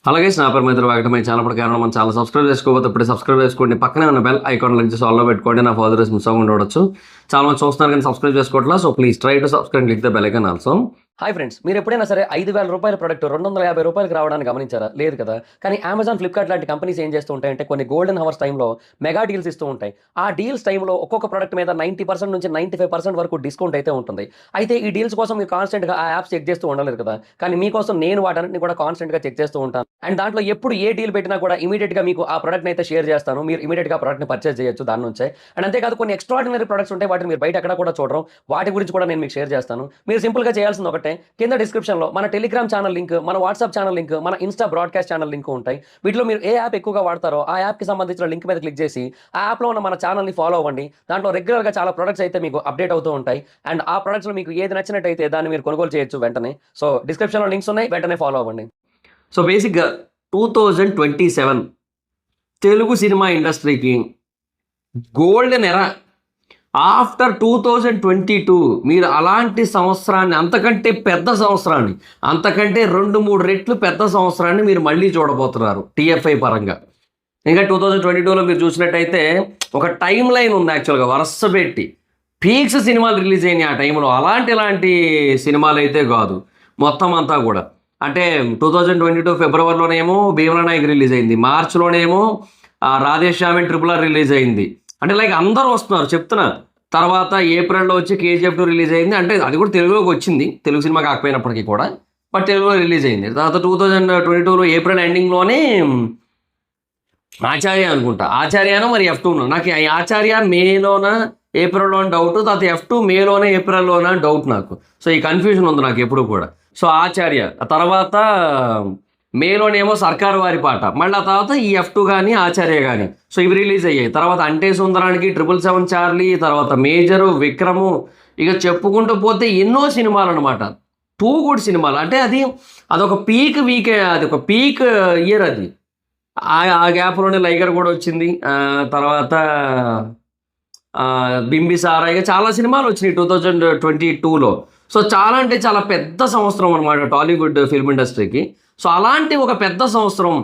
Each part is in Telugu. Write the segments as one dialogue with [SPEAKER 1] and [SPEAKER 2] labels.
[SPEAKER 1] అలాగే నా పేరు మైత్రి వాగటమై చాలా కారణం మనం చాలా సబ్స్క్రైబ్ చేసుకోకపోతే ఇప్పుడే సబ్స్క్రైబ్ చేసుకోండి. పక్కనే ఉన్న బెల్ ఐకాన్ లింక్ చేసి ఆల్లో పెట్టుకోండి. నా ఫాదర్ మిస్ అవ్వకుండా ఉండొచ్చు. చాలా మంది చూస్తున్నారు కానీ సబ్స్క్రైబ్ చేసుకోవట్లా. So please try to subscribe click the bell icon also. Hi friends, మీరు ఎప్పుడైనా సరే 5,000 రూపాయల ప్రొడక్ట్ 250 రూపాయలకి రావడానికి గమనించారా? లేదు కదా. కానీ అమెజాన్, ఫ్లిప్కార్ట్ లాంటి కంపెనీస్ ఏం చేస్తూ ఉంటాయంటే కొన్ని గోల్డెన్ హవర్స్ టైంలో మెగా డీల్స్ ఇస్తూ ఉంటాయి. ఆ డీల్స్ టైంలో ఒక్కొక్క ప్రొడక్ట్ మీద 90% నుంచి 95% వరకు డిస్కౌంట్ అయితే ఉంటుంది. అయితే ఈ డీల్స్ కోసం మీరు కాన్స్టెంట్గా ఆ యాప్స్ చెక్ చేస్తూ ఉండలేదు కదా. కానీ మీకోసం నేను వాటన్నిటిని కూడా కాన్స్టెంట్గా చెక్ చేస్తూ ఉంటాను. అండ్ దాంట్లో ఎప్పుడు ఏ డీల్ పెట్టినా కూడా ఇమీడియట్గా మీకు ఆ ప్రొడక్ట్ని అయితే షేర్ చేస్తాను. మీరు ఇమీడియట్గా ప్రొడక్ట్ని పర్చేస్ చేయొచ్చు దాని నుంచే. అండ్ అంతేకాదు కొన్ని ఎక్స్ట్రాడినరీ ప్రొడక్ట్స్ ఉంటాయి, వాటిని మీరు బయట ఎక్కడ కూడా చూడరు. వాటి గురించి కూడా నేను మీకు షేర్ చేస్తాను. మీరు సింపుల్గా చేయాల్సింది ఒకటే, కింద డిస్క్రిప్షన్లో మన టెలిగ్రామ్ ఛానల్ లింక్, మన వాట్సాప్ ఛానల్ లింక్, మన ఇన్స్టా బ్రాడ్కాస్ట్ ఛానల్ లింక్ ఉంటాయి. వీటిలో మీరు ఏ యాప్ ఎక్కువగా వాడతారో ఆ యాప్కి సంబంధించిన లింక్ మీద క్లిక్ చేసి ఆ యాప్లో ఉన్న మన ఛానల్ని ఫాలో అవ్వండి. దాంట్లో రెగ్యులర్గా చాలా ప్రొడక్ట్స్ అయితే మీకు అప్డేట్ అవుతూ ఉంటాయి. అండ్ ఆ ప్రొడక్ట్స్లో మీకు ఏది నచ్చినట్టయితే దాన్ని మీరు కొనుగోలు చేయొచ్చు వెంటనే. సో డిస్క్రిప్షన్లో లింక్స్ ఉన్నాయి, వెంటనే ఫాలో అవ్వండి. సో బేసిక్గా 2027 తెలుగు సినిమా ఇండస్ట్రీకి గోల్డెన్ ఎరా. ఆఫ్టర్ 2022 మీరు అలాంటి సంవత్సరాన్ని, అంతకంటే పెద్ద సంవత్సరాన్ని, అంతకంటే 2-3 రెట్లు పెద్ద సంవత్సరాన్ని మీరు మళ్ళీ చూడబోతున్నారు టీఎఫ్ఐ పరంగా. ఇంకా 2022లో మీరు చూసినట్టయితే ఒక టైం లైన్ ఉంది యాక్చువల్గా వరుస పెట్టి పీక్స్ సినిమాలు రిలీజ్ అయినాయి ఆ టైంలో. ఇలాంటి సినిమాలు అయితే కాదు మొత్తం అంతా కూడా. అంటే 2022 ఫిబ్రవరిలోనేమో భీమలా నాయక్ రిలీజ్ అయింది, మార్చిలోనేమో రాధేశ్యామి RRR రిలీజ్ అయింది. అంటే లైక్ అందరూ వస్తున్నారు చెప్తున్నా. తర్వాత ఏప్రిల్లో వచ్చి KGF 2 రిలీజ్ అయింది. అంటే అది కూడా తెలుగులోకి వచ్చింది, తెలుగు సినిమా కాకపోయినప్పటికీ కూడా, బట్ తెలుగులో రిలీజ్ అయింది. తర్వాత 2022లో ఏప్రిల్ ఎండింగ్లోనే ఆచార్య అనుకుంటా, ఆచార్యనో మరి F2నో, నాకు ఆచార్య మేలోన ఏప్రిల్లోనే డౌట్, తర్వాత F2 మేలోనే ఏప్రిల్లోనే డౌట్ నాకు. సో ఈ కన్ఫ్యూజన్ ఉంది నాకు ఎప్పుడు కూడా. సో ఆచార్య తర్వాత మేలోనేమో సర్కారు వారి పాట, మళ్ళీ ఆ తర్వాత ఈ F2 కానీ ఆచార్య కానీ. సో ఇవి రిలీజ్ అయ్యాయి. తర్వాత అంటే సుందరానికి, 777 చార్లీ, తర్వాత మేజరు, విక్రము, ఇక చెప్పుకుంటూ పోతే ఎన్నో సినిమాలు అనమాట. టూ గుడ్ సినిమాలు. అంటే అదొక పీక్ వీకే, అది ఒక పీక్ ఇయర్ అది. ఆ గ్యాప్లోనే లైగర్ కూడా వచ్చింది. తర్వాత బింబిసారా, ఇక చాలా సినిమాలు వచ్చినాయి 2022లో. సో చాలా అంటే చాలా పెద్ద సంవత్సరం అనమాట టాలీవుడ్ ఫిల్మ్ ఇండస్ట్రీకి. సో అలాంటి ఒక పెద్ద సంవత్సరం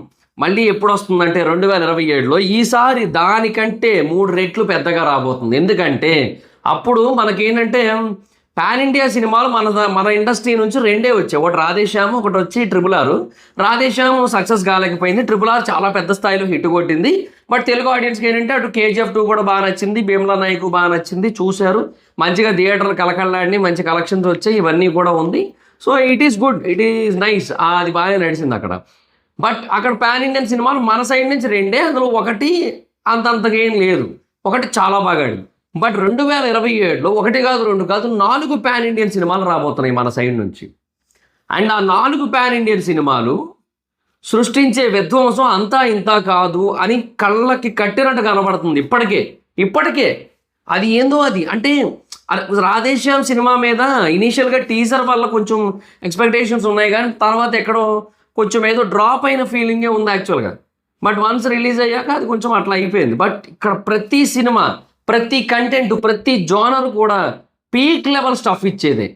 [SPEAKER 1] మళ్ళీ ఎప్పుడు వస్తుందంటే 2027లో. ఈసారి దానికంటే 3 రెట్లు పెద్దగా రాబోతుంది. ఎందుకంటే అప్పుడు మనకేంటంటే పాన్ ఇండియా సినిమాలు మన ఇండస్ట్రీ నుంచి 2 వచ్చాయి. ఒకటి రాధేశ్యామ్, ఒకటి వచ్చి RRR. రాధేశ్యామ్ సక్సెస్ కాలేకపోయింది, RRR చాలా పెద్ద స్థాయిలో హిట్ కొట్టింది. బట్ తెలుగు ఆడియన్స్కి ఏంటంటే అటు KGF 2 కూడా బాగా నచ్చింది, భీమలా నాయక్ బాగా నచ్చింది, చూశారు మంచిగా, థియేటర్లు కలకల్లాడిని, మంచి కలెక్షన్స్ వచ్చాయి, ఇవన్నీ కూడా ఉంది. So it is good, it is nice, అది బాగా నడిచింది అక్కడ. బట్ అక్కడ పాన్ ఇండియన్ సినిమాలు మన సైడ్ నుంచి 2, అందులో ఒకటి అంతగా ఏం లేదు, ఒకటి చాలా బాగా ఆడింది. బట్ 2027లో 1 కాదు 2 కాదు 4 పాన్ ఇండియన్ సినిమాలు రాబోతున్నాయి మన సైడ్ నుంచి. అండ్ ఆ 4 పాన్ ఇండియన్ సినిమాలు సృష్టించే విధ్వంసం అంతా ఇంత కాదు అని కళ్ళకి కట్టినట్టు కనబడుతుంది ఇప్పటికే. అది ఏందో అది. అంటే రాధేశ్యామ్ సినిమా మీద ఇనీషియల్గా టీజర్ వల్ల కొంచెం ఎక్స్పెక్టేషన్స్ ఉన్నాయి, కానీ తర్వాత ఎక్కడో కొంచెం ఏదో డ్రాప్ అయిన ఫీలింగే ఉంది యాక్చువల్గా. బట్ వన్స్ రిలీజ్ అయ్యాక అది కొంచెం అట్లా అయిపోయింది. బట్ ఇక్కడ ప్రతి సినిమా, ప్రతి కంటెంట్, ప్రతి జోనర్ కూడా పీక్ లెవెల్ స్టఫ్ ఇచ్చేదే.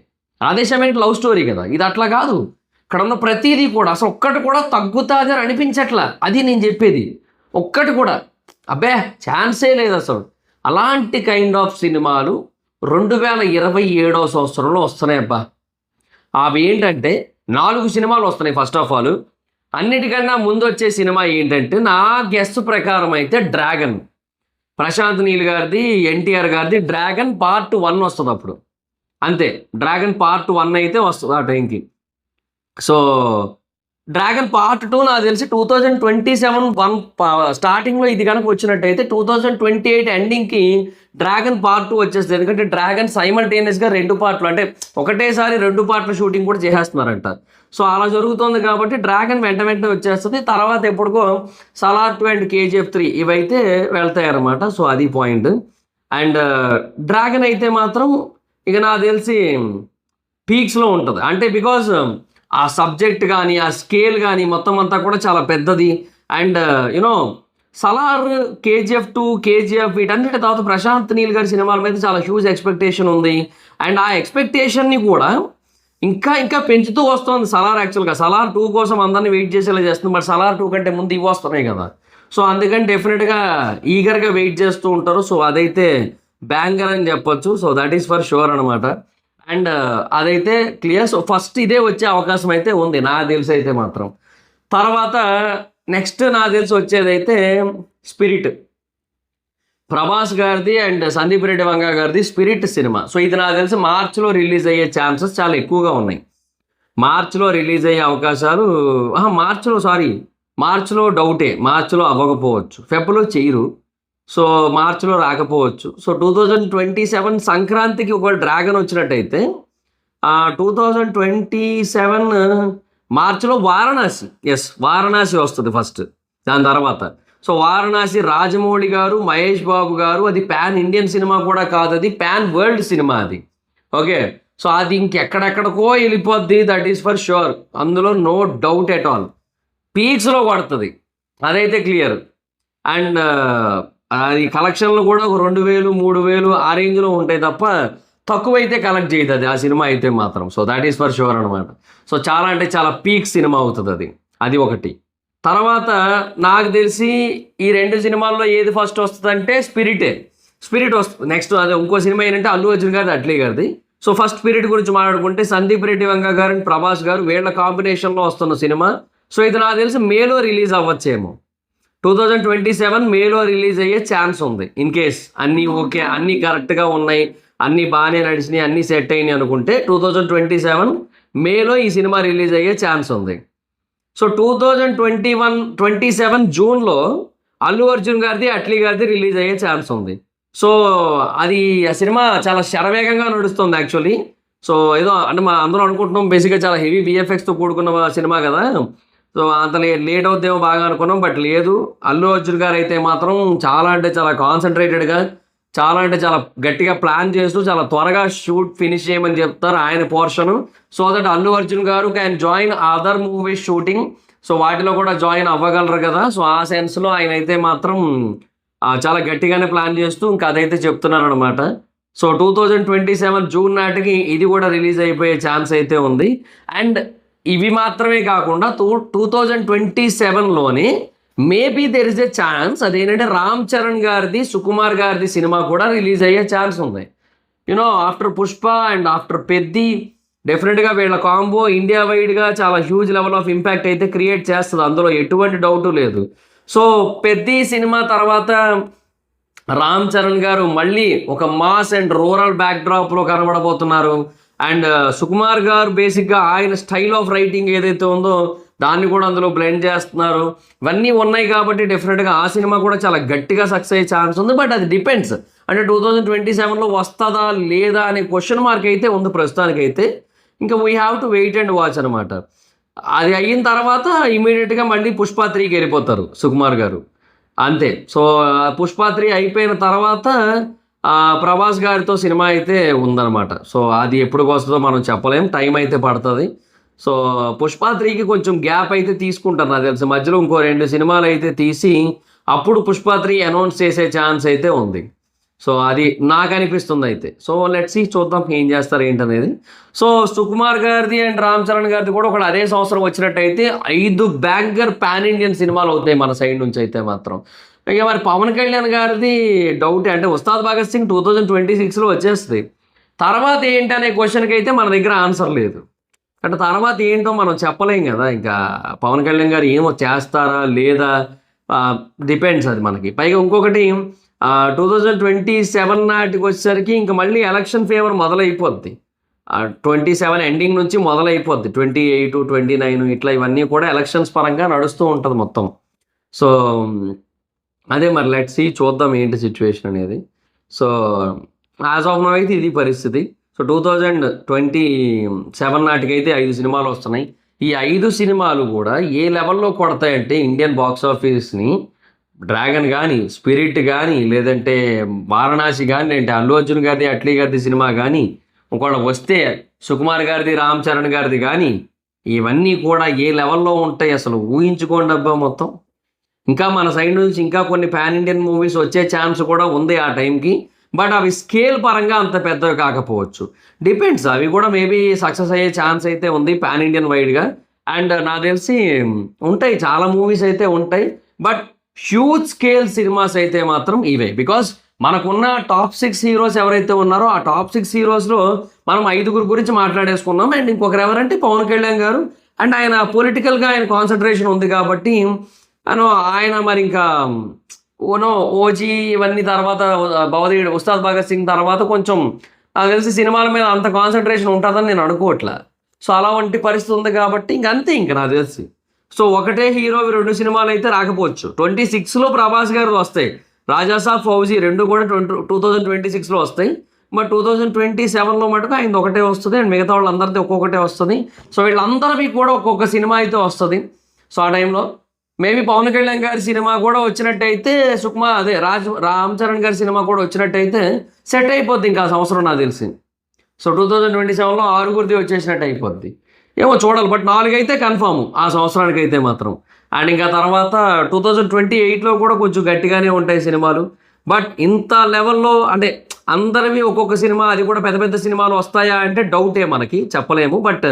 [SPEAKER 1] రాధేశ్యామ్ ఏంటి లవ్ స్టోరీ కదా, ఇది అట్లా కాదు. ఇక్కడ ఉన్న ప్రతిదీ కూడా అసలు ఒక్కటి కూడా తగ్గుతుంది అని అనిపించట్లా. అది నేను చెప్పేది, ఒక్కటి కూడా అబ్బే ఛాన్సే లేదు అసలు. అలాంటి కైండ్ ఆఫ్ సినిమాలు 2027వ సంవత్సరంలో వస్తున్నాయి అబ్బా. అవి ఏంటంటే 4 సినిమాలు వస్తున్నాయి. ఫస్ట్ ఆఫ్ ఆల్ అన్నిటికన్నా ముందు వచ్చే సినిమా ఏంటంటే నా గెస్ ప్రకారం అయితే డ్రాగన్, ప్రశాంత్ నీల్ గారిది, NTR గారిది డ్రాగన్ పార్ట్ 1 వస్తుంది అప్పుడు. అంతే, డ్రాగన్ పార్ట్ 1 అయితే వస్తుంది ఆ టైంకి. సో డ్రాగన్ పార్ట్ 2 నాకు తెలిసి 2027 స్టార్టింగ్లో ఇది కనుక వచ్చినట్టయితే 2028 ఎండింగ్కి డ్రాగన్ పార్ట్ 2 వచ్చేస్తుంది. ఎందుకంటే డ్రాగన్ సైమల్టేనియస్గా 2 పార్ట్లు, అంటే ఒకటేసారి 2 పార్ట్ల షూటింగ్ కూడా చేసేస్తున్నారంట. సో అలా జరుగుతుంది కాబట్టి డ్రాగన్ వెంటనే వచ్చేస్తుంది. తర్వాత ఎప్పుడుకో సలార్ 2 అండ్ KGF 3 ఇవైతే వెళ్తాయన్నమాట. సో అది పాయింట్. అండ్ డ్రాగన్ అయితే మాత్రం ఇక నాకు తెలిసి పీక్స్లో ఉంటుంది. అంటే బికాజ్ ఆ సబ్జెక్ట్ కానీ, ఆ స్కేల్ కానీ మొత్తం అంతా కూడా చాలా పెద్దది. And you know Salaar, KGF 2, KGF వీటన్నిటి తర్వాత ప్రశాంత్ నీల్ గారి సినిమాల మీద చాలా హ్యూజ్ ఎక్స్పెక్టేషన్ ఉంది. అండ్ ఆ ఎక్స్పెక్టేషన్ని కూడా ఇంకా ఇంకా పెంచుతూ వస్తుంది సలార్. యాక్చువల్గా సలార్ 2 కోసం అందరినీ వెయిట్ చేసేలా చేస్తుంది. బట్ సలార్ 2 కంటే ముందు ఇవి వస్తున్నాయి కదా. సో అందుకని డెఫినెట్గా ఈగర్గా వెయిట్ చేస్తూ ఉంటారు. సో అదైతే బ్యాంగర్ అని చెప్పొచ్చు. So that is for sure అనమాట. అండ్ అదైతే క్లియర్. సో ఫస్ట్ ఇదే వచ్చే అవకాశం అయితే ఉంది నాకు తెలిసి అయితే మాత్రం. తర్వాత నెక్స్ట్ నాకు తెలిసి వచ్చేదైతే స్పిరిట్, ప్రభాస్ గారిది అండ్ సందీప్ రెడ్డి వంగ గారిది స్పిరిట్ సినిమా. సో ఇది నాకు తెలిసి మార్చ్లో రిలీజ్ అయ్యే ఛాన్సెస్ చాలా ఎక్కువగా ఉన్నాయి. మార్చ్లో రిలీజ్ అయ్యే అవకాశాలు మార్చ్లో డౌటే, మార్చ్లో అవ్వకపోవచ్చు, ఫెబ్లో చేయరు. సో మార్చ్లో రాకపోవచ్చు. సో 2027 సంక్రాంతికి ఒక డ్రాగన్ వచ్చినట్టయితే 2027 మార్చ్లో వారణాసి వస్తుంది ఫస్ట్. దాని తర్వాత సో వారణాసి రాజమౌళి గారు, మహేష్ బాబు గారు, అది పాన్ ఇండియన్ సినిమా కూడా కాదు, అది పాన్ వరల్డ్ సినిమా అది. ఓకే, సో అది ఇంకెక్కడెక్కడికో వెళ్ళిపోద్ది, దట్ ఈస్ ఫర్ షూర్. అందులో నో డౌట్ ఎట్ ఆల్. పీక్స్లో పడుతుంది, అదైతే క్లియర్. అండ్ అది కలెక్షన్లు కూడా ఒక 2000, 3000 ఆ రేంజ్లో ఉంటాయి తప్ప తక్కువైతే కలెక్ట్ చేయదు అది ఆ సినిమా అయితే మాత్రం. So that is for sure అనమాట. సో చాలా అంటే చాలా పీక్ సినిమా అవుతుంది అది ఒకటి. తర్వాత నాకు తెలిసి ఈ 2 సినిమాల్లో ఏది ఫస్ట్ వస్తుందంటే స్పిరిట్ వస్తుంది. నెక్స్ట్ అదే ఇంకో సినిమా ఏంటంటే అల్లు అర్జున్ గారిది, అట్లీ గారిది. సో ఫస్ట్ స్పిరిట్ గురించి మాట్లాడుకుంటే సందీప్ రెడ్డి వంగ గారు అండ్ ప్రభాస్ గారు వీళ్ళ కాంబినేషన్లో వస్తున్న సినిమా. సో ఇది నాకు తెలిసి మేలో రిలీజ్ అవ్వచ్చేమో. 2027 మేలో రిలీజ్ అయ్యే ఛాన్స్ ఉంది. ఇన్ కేస్ అన్నీ ఓకే, అన్నీ కరెక్ట్గా ఉన్నాయి, అన్నీ బాగానే నడిచినాయి, అన్నీ సెట్ అయినాయి అనుకుంటే 2027 మేలో ఈ సినిమా రిలీజ్ అయ్యే ఛాన్స్ ఉంది. సో 2027 జూన్లో అల్లు అర్జున్ గారిది, అట్లీ గారిది రిలీజ్ అయ్యే ఛాన్స్ ఉంది. సో అది ఆ సినిమా చాలా శరవేగంగా నడుస్తుంది యాక్చువల్లీ. సో ఏదో అంటే అందరూ అనుకుంటున్నాం బేసిక్గా చాలా హెవీ విఎఫ్ఎక్స్తో కూడుకున్న సినిమా కదా. సో అంత లేట్ అవుతామో బాగా అనుకున్నాం, బట్ లేదు. అల్లు అర్జున్ గారు అయితే మాత్రం చాలా అంటే చాలా కాన్సన్ట్రేటెడ్గా, చాలా అంటే చాలా గట్టిగా ప్లాన్ చేస్తూ చాలా త్వరగా షూట్ ఫినిష్ చేయమని చెప్తారు ఆయన portion. So that Allu Arjun గారు can join other movies shooting. So వాటిలో కూడా జాయిన్ అవ్వగలరు కదా. సో ఆ సెన్స్లో ఆయన అయితే మాత్రం చాలా గట్టిగానే ప్లాన్ చేస్తూ ఇంకా అదైతే చెప్తున్నారు అనమాట. సో 2027 జూన్ నాటికి ఇది కూడా రిలీజ్ అయిపోయే ఛాన్స్ అయితే ఉంది. అండ్ ఇవి మాత్రమే కాకుండా 2027లోనే maybe there is a chance, అదేంటంటే రామ్ చరణ్ గారిది, సుకుమార్ గారిది సినిమా కూడా రిలీజ్ అయ్యే ఛాన్స్ ఉంది. After Pushpa and after Peddi డెఫినెట్గా వీళ్ళ కాంబో ఇండియా వైడ్గా చాలా హ్యూజ్ లెవెల్ ఆఫ్ ఇంపాక్ట్ అయితే క్రియేట్ చేస్తుంది, అందులో ఎటువంటి డౌటు లేదు. సో పెద్ది సినిమా తర్వాత రామ్ చరణ్ గారు మళ్ళీ ఒక మాస్ అండ్ రూరల్ బ్యాక్డ్రాప్లో కనబడబోతున్నారు. అండ్ సుకుమార్ గారు బేసిక్గా ఆయన స్టైల్ ఆఫ్ రైటింగ్ ఏదైతే ఉందో దాన్ని కూడా అందులో బ్లెండ్ చేస్తున్నారు. ఇవన్నీ ఉన్నాయి కాబట్టి డెఫినెట్గా ఆ సినిమా కూడా చాలా గట్టిగా సక్సెస్ అయ్యే ఛాన్స్ ఉంది. బట్ అది డిపెండ్స్, అంటే 2027లో వస్తుందా లేదా అనే క్వశ్చన్ మార్క్ అయితే ఉంది ప్రస్తుతానికైతే. ఇంకా we have to wait and watch అనమాట. అది అయిన తర్వాత ఇమీడియట్గా మళ్ళీ పుష్ప 3కి వెళ్ళిపోతారు సుకుమార్ గారు, అంతే. సో పుష్ప 3 అయిపోయిన తర్వాత ప్రభాస్ గారితో సినిమా అయితే ఉందన్నమాట. సో అది ఎప్పుడు వస్తుందో మనం చెప్పలేం, టైం అయితే పడుతుంది. సో పుష్ప 3కి కొంచెం గ్యాప్ అయితే తీసుకుంటారు నాకు తెలిసి. మధ్యలో ఇంకో 2 సినిమాలు అయితే తీసి అప్పుడు పుష్ప 3 అనౌన్స్ చేసే ఛాన్స్ అయితే ఉంది. సో అది నాకు అనిపిస్తుంది అయితే. సో లెట్స్ సీ, చూద్దాం ఏం చేస్తారు ఏంటనేది. సో సుకుమార్ గారిది అండ్ రామ్ చరణ్ గారిది కూడా ఒకటి అదే సంవత్సరం వచ్చినట్టయితే 5 బ్యాంగర్ పాన్ ఇండియన్ సినిమాలు అవుతాయి మన సైడ్ నుంచి అయితే మాత్రం. ఇక మరి పవన్ కళ్యాణ్ గారిది డౌట్, అంటే ఉస్తాద్ భగత్ సింగ్ 2026లో వచ్చేస్తుంది. తర్వాత ఏంటనే క్వశ్చన్కి అయితే మన దగ్గర ఆన్సర్ లేదు. అంటే తర్వాత ఏంటో మనం చెప్పలేం కదా. ఇంకా పవన్ కళ్యాణ్ గారు ఏమో చేస్తారా లేదా డిపెండ్స్ అది మనకి. పైగా ఇంకొకటి 2027 నాటికి వచ్చేసరికి ఇంకా మళ్ళీ ఎలక్షన్ ఫేవర్ మొదలైపోద్ది. 27 ఎండింగ్ నుంచి మొదలైపోద్ది. 28, 29 ఇట్లా ఇవన్నీ కూడా ఎలక్షన్స్ పరంగా నడుస్తూ ఉంటుంది మొత్తం. సో అదే మరి లెట్స్ సీ, చూద్దాం ఏంటి సిచ్యువేషన్ అనేది. సో యాజ్ ఆఫ్ నౌ అయితే ఇది పరిస్థితి. సో 2027 నాటికైతే 5 సినిమాలు వస్తున్నాయి. ఈ 5 సినిమాలు కూడా ఏ లెవెల్లో కొడతాయంటే ఇండియన్ బాక్స్ ఆఫీస్ని, డ్రాగన్ కానీ, స్పిరిట్ కానీ, లేదంటే వారణాసి కానీ, అంటే అల్లు అర్జున్ గారిది, అట్లీ గారిది సినిమా కానీ, ఒకవేళ వస్తే సుకుమార్ గారిది, రామ్ చరణ్ గారిది కానీ, ఇవన్నీ కూడా ఏ లెవెల్లో ఉంటాయి అసలు ఊహించుకోండి అబ్బా మొత్తం. ఇంకా మన సైడ్ నుంచి ఇంకా కొన్ని పాన్ ఇండియన్ మూవీస్ వచ్చే ఛాన్స్ కూడా ఉంది ఆ టైంకి. బట్ అవి స్కేల్ పరంగా అంత పెద్దవి కాకపోవచ్చు. డిపెండ్స్, అవి కూడా మేబీ సక్సెస్ అయ్యే ఛాన్స్ అయితే ఉంది పాన్ ఇండియన్ వైడ్గా. అండ్ నాకు తెలిసి ఉంటాయి, చాలా మూవీస్ అయితే ఉంటాయి. బట్ హ్యూజ్ స్కేల్ సినిమాస్ అయితే మాత్రం ఇవే. బికాస్ మనకున్న టాప్ 6 హీరోస్ ఎవరైతే ఉన్నారో ఆ టాప్ 6 హీరోస్లో మనం 5 గురించి మాట్లాడేసుకున్నాం. అండ్ ఇంకొకరు ఎవరంటే పవన్ కళ్యాణ్ గారు. అండ్ ఆయన పొలిటికల్గా ఆయన కాన్సన్ట్రేషన్ ఉంది కాబట్టి ఆయన మరి ఇంకా ఓజీ ఇవన్నీ తర్వాత భవదీయుడు ఉస్తాద్ భగత్ సింగ్ తర్వాత కొంచెం నాకు తెలిసి సినిమాల మీద అంత కాన్సన్ట్రేషన్ ఉంటుందని నేను అనుకోవట్లా. సో అలా వంటి పరిస్థితి ఉంది కాబట్టి ఇంకంతే ఇంకా నాకు తెలిసి. సో ఒకటే హీరో 2 సినిమాలు అయితే రాకపోవచ్చు. 26లో ప్రభాస్ గారు వస్తాయి, రాజాసాబ్, ఫౌజీ 2 కూడా 2026లో వస్తాయి. బట్ 2027లో మటుకు ఆయన ఒకటే వస్తుంది. అండ్ మిగతా వాళ్ళందరిది ఒక్కొక్కటే వస్తుంది. సో వీళ్ళందరివి కూడా ఒక్కొక్క సినిమా అయితే వస్తుంది. సో ఆ టైంలో మేబీ పవన్ కళ్యాణ్ గారి సినిమా కూడా వచ్చినట్టయితే, రామ్ చరణ్ గారి సినిమా కూడా వచ్చినట్టయితే సెట్ అయిపోద్ది ఇంకా ఆ సంవత్సరం నాకు తెలిసి. సో 2027లో 6 వచ్చేసినట్టు అయిపోద్ది. ఏమో చూడాలి. బట్ 4 అయితే కన్ఫామ్ ఆ సంవత్సరానికి అయితే మాత్రం. అండ్ ఇంకా తర్వాత 2028లో కూడా కొంచెం గట్టిగానే ఉంటాయి సినిమాలు. బట్ ఇంత లెవెల్లో అంటే అందరివి ఒక్కొక్క సినిమా, అది కూడా పెద్ద పెద్ద సినిమాలు వస్తాయా అంటే డౌటే, మనకి చెప్పలేము. బట్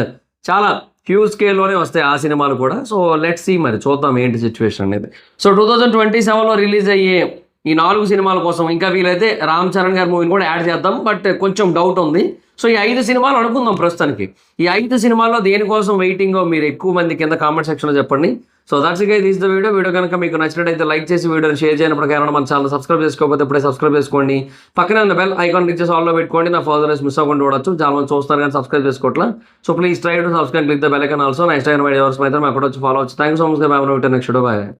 [SPEAKER 1] చాలా హ్యూజ్ స్కేల్లోనే వస్తాయి ఆ సినిమాలు కూడా. సో లెట్స్ సీ, మరి చూద్దాం ఏంటి సిచ్యువేషన్ అనేది. సో 2027లో రిలీజ్ అయ్యే ఈ 4 సినిమాల కోసం ఇంకా వీలైతే రామ్ చరణ్ గారి మూవీని కూడా యాడ్ చేద్దాం. బట్ కొంచెం డౌట్ ఉంది. సో ఈ 5 సినిమాలు అనుకుందాం ప్రస్తుతానికి. ఈ 5 సినిమాల్లో దేనికోసం వెయిటింగో మీరు ఎక్కువ మంది కింద కామెంట్ సెక్షన్లో చెప్పండి. So that's it guys, this the video కనుక మీకు నచ్చినట్టయితే లైక్ చేసి వీడియోని షేర్ చేయనప్పుడు కారణం మన ఛానల్ సబ్స్క్రైబ్ చేసుకోకపోతే ఇప్పుడే సబ్స్క్రైబ్ చేసుకోండి. పక్కనే ఉన్న బెల్ ఐకాన్ క్లిక్ చేసి ఆల్లో పెట్టుకోండి. నా ఫర్దర్ మిస్ అవ్వకుండా చూడొచ్చు. చాలా మంది చూస్తారు కానీ సబ్స్క్రైబ్ చేసుకోవట్లా. So please try to subscribe, click the bell icon also. Next time videos అయితే అక్కడ వచ్చి ఫాలో అవచ్చు. Thank you so much. Next bye.